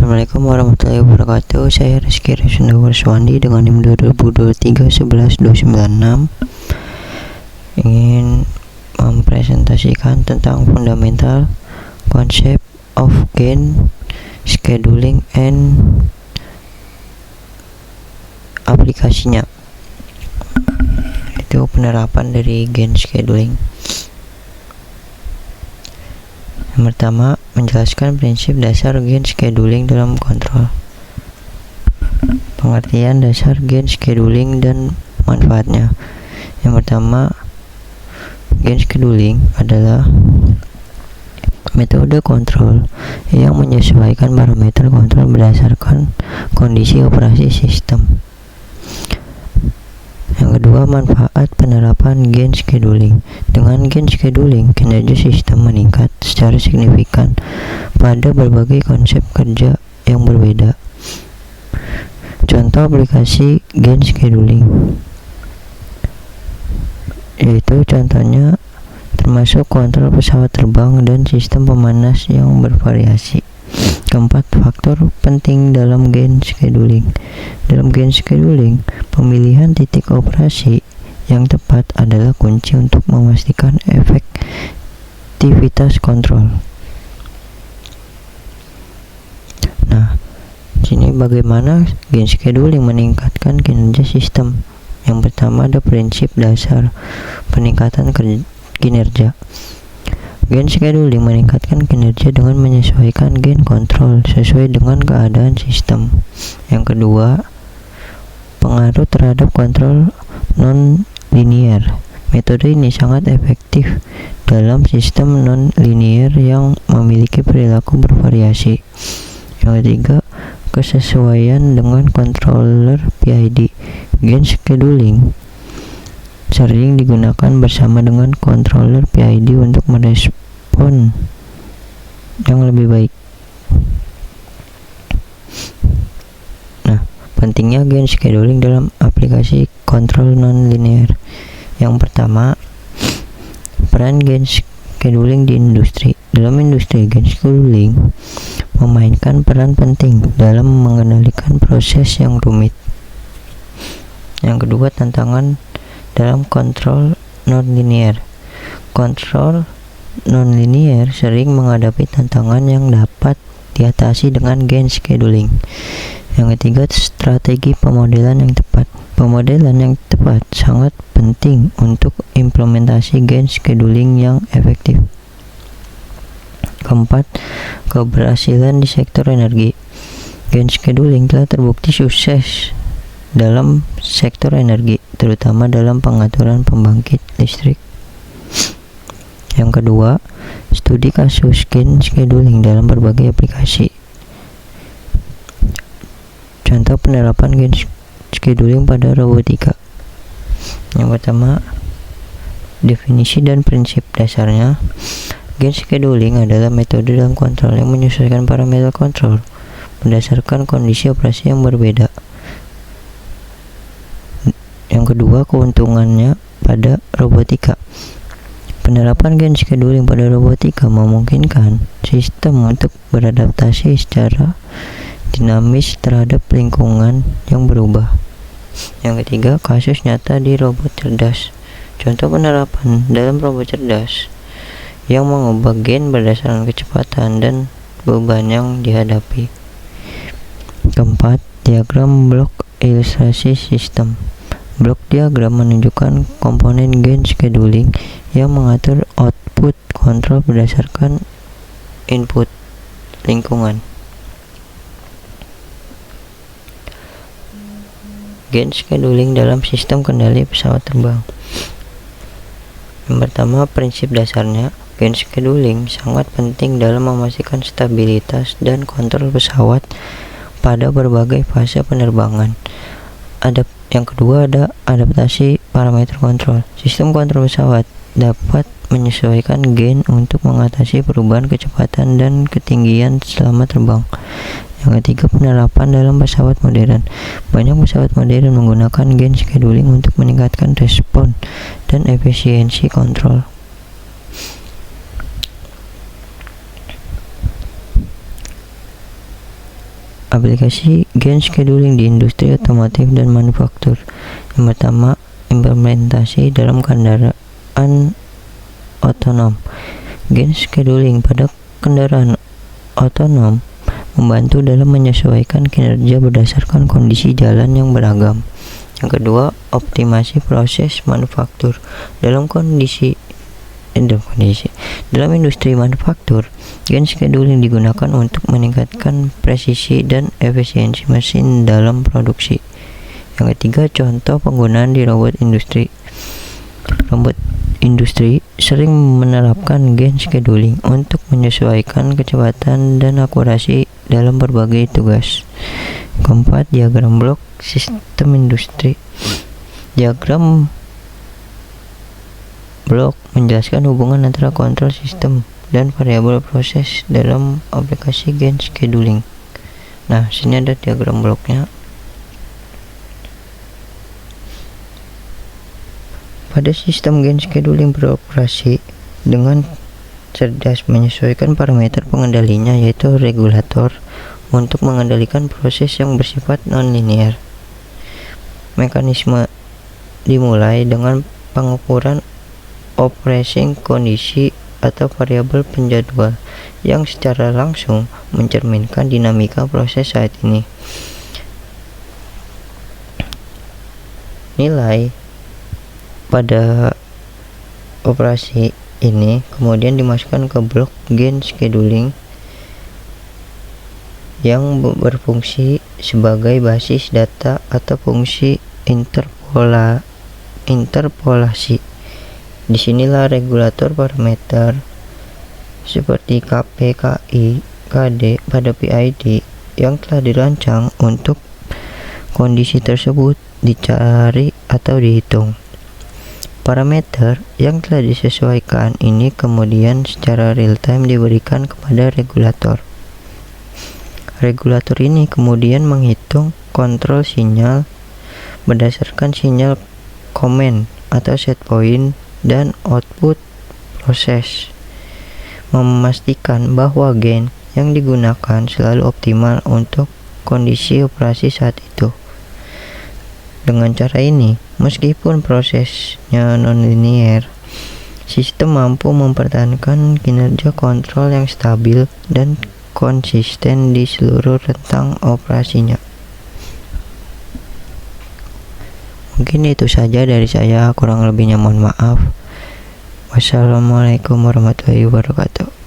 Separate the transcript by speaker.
Speaker 1: Assalamualaikum warahmatullahi wabarakatuh. Saya Rizky Resunda Warswandi dengan NIM 2023-11-296 ingin mempresentasikan tentang fundamental concept of gain scheduling and aplikasinya. Itu penerapan dari gain scheduling. Yang pertama, menjelaskan prinsip dasar gain scheduling dalam kontrol. Pengertian dasar gain scheduling dan manfaatnya. Yang pertama, gain scheduling adalah metode kontrol yang menyesuaikan parameter kontrol berdasarkan kondisi operasi sistem. Yang kedua, manfaat penerapan gain scheduling. Dengan gain scheduling, kinerja sistem meningkat secara signifikan pada berbagai konsep kerja yang berbeda. Contoh aplikasi gain scheduling yaitu contohnya termasuk kontrol pesawat terbang dan sistem pemanas yang bervariasi. Keempat, faktor penting dalam gain scheduling. Dalam gain scheduling, pemilihan titik operasi yang tepat adalah kunci untuk memastikan efektivitas kontrol. Nah, sini bagaimana gain scheduling meningkatkan kinerja sistem. Yang pertama, ada prinsip dasar peningkatan kinerja. Gain scheduling meningkatkan kinerja dengan menyesuaikan gain kontrol sesuai dengan keadaan sistem. Yang kedua, pengaruh terhadap kontrol non-linear. Metode ini sangat efektif dalam sistem non-linear yang memiliki perilaku bervariasi. Yang ketiga, kesesuaian dengan controller PID. Gain scheduling sering digunakan bersama dengan controller PID untuk merespon yang lebih baik. Nah, pentingnya gain scheduling dalam aplikasi kontrol non-linear. Yang pertama, peran gain scheduling di industri. Dalam industri, gain scheduling memainkan peran penting dalam mengendalikan proses yang rumit. Yang kedua, tantangan dalam kontrol non-linear. Kontrol non-linear sering menghadapi tantangan yang dapat diatasi dengan gain scheduling. Yang ketiga, strategi pemodelan yang tepat. Pemodelan yang tepat sangat penting untuk implementasi gain scheduling yang efektif. Keempat, keberhasilan di sektor energi. Gain scheduling telah terbukti sukses dalam sektor energi, terutama dalam pengaturan pembangkit listrik. Yang kedua, studi kasus gain scheduling dalam berbagai aplikasi. Contoh penerapan gain scheduling pada robotika. Yang pertama, definisi dan prinsip dasarnya. Gain scheduling adalah metode dalam kontrol yang menyesuaikan parameter kontrol berdasarkan kondisi operasi yang berbeda. Yang kedua, keuntungannya pada robotika. Penerapan gain scheduling pada robotika memungkinkan sistem untuk beradaptasi secara dinamis terhadap lingkungan yang berubah. Yang ketiga, kasus nyata di robot cerdas. Contoh penerapan dalam robot cerdas yang mengubah gain berdasarkan kecepatan dan beban yang dihadapi. Keempat, diagram blok ilustrasi sistem. Blok diagram menunjukkan komponen gain scheduling yang mengatur output kontrol berdasarkan input lingkungan. Gain scheduling dalam sistem kendali pesawat terbang. Yang pertama, prinsip dasarnya. Gain scheduling sangat penting dalam memastikan stabilitas dan kontrol pesawat pada berbagai fase penerbangan. Yang kedua, ada adaptasi parameter kontrol. Sistem kontrol pesawat dapat menyesuaikan gain untuk mengatasi perubahan kecepatan dan ketinggian selama terbang. Yang ketiga, penerapan dalam pesawat modern. Banyak pesawat modern menggunakan gain scheduling untuk meningkatkan respon dan efisiensi kontrol. Aplikasi gen scheduling di industri otomotif dan manufaktur. Yang pertama, implementasi dalam kendaraan otonom. Gen scheduling pada kendaraan otonom membantu dalam menyesuaikan kinerja berdasarkan kondisi jalan yang beragam. Yang kedua, optimasi proses manufaktur. Dalam industri manufaktur, gen scheduling digunakan untuk meningkatkan presisi dan efisiensi mesin dalam produksi. Yang ketiga, contoh penggunaan di robot industri. Robot industri sering menerapkan gen scheduling untuk menyesuaikan kecepatan dan akurasi dalam berbagai tugas. Keempat, diagram blok sistem industri. Diagram blok menjelaskan hubungan antara kontrol sistem dan variabel proses dalam aplikasi gen scheduling. Nah, sini ada diagram bloknya. Pada sistem gen scheduling beroperasi dengan cerdas menyesuaikan parameter pengendalinya, yaitu regulator, untuk mengendalikan proses yang bersifat non-linear. Mekanisme dimulai dengan pengukuran operating kondisi atau variabel penjadwal yang secara langsung mencerminkan dinamika proses saat ini. Nilai pada operasi ini kemudian dimasukkan ke blok gen scheduling yang berfungsi sebagai basis data atau fungsi interpolasi. Disinilah regulator parameter seperti KP, KI, KD pada PID yang telah dirancang untuk kondisi tersebut dicari atau dihitung. Parameter yang telah disesuaikan ini kemudian secara real time diberikan kepada regulator. Regulator ini kemudian menghitung kontrol sinyal berdasarkan sinyal command atau set point dan output proses, memastikan bahwa gen yang digunakan selalu optimal untuk kondisi operasi saat itu. Dengan cara ini, meskipun prosesnya non-linear, sistem mampu mempertahankan kinerja kontrol yang stabil dan konsisten di seluruh rentang operasinya. Mungkin itu saja dari saya, kurang lebihnya mohon maaf. Wassalamualaikum warahmatullahi wabarakatuh.